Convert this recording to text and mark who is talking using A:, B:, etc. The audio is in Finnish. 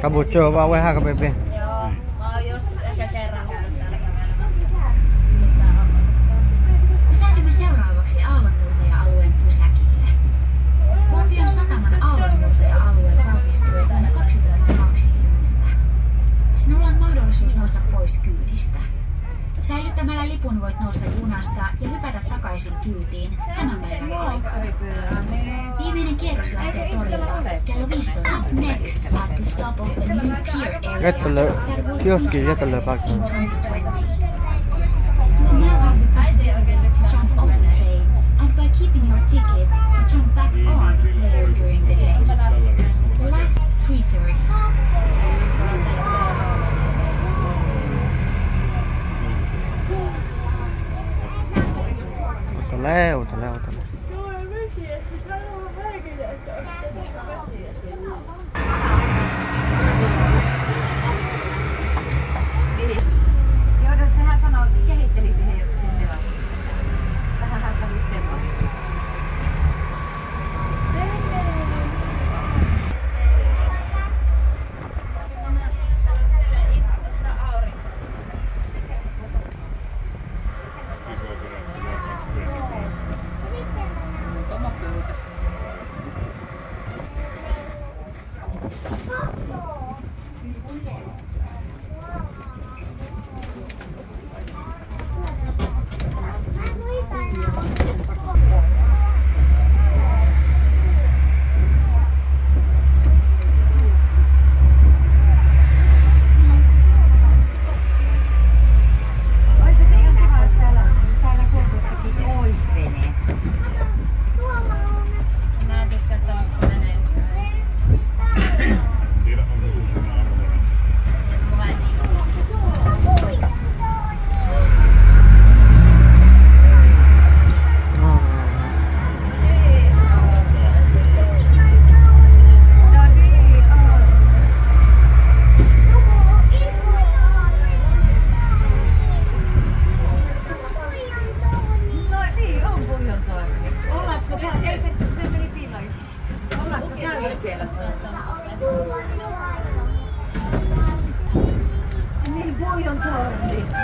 A: Cappuccino vaan vähän kapeampi.
B: Joo, mä oon joskus ehkä kerran käynyt täällä kävelemässä.
C: Pysähdymme seuraavaksi aallonmurtaja-alueen pysäkille. Kuopion sataman aallonmurtaja-alue valmistui vuonna 2020. Sinulla on mahdollisuus nousta pois kyydistä. Säilyttämällä lipun voit nousta junasta ja hypätä takaisin kyytiin tämän päivän aikana. Viimeinen kierros lähtee torilta kello 15. Next at the stop of the new pier area that was constructed in 2020. You now have the possibility to jump off the train and by keeping your ticket to jump back on later during the day. The last 3:30.
A: Leuta.
D: Joudut sehän sanoo, kehitteli siihen sinne. Vähän hättäisi semmoinen. Niin, Puijon torni.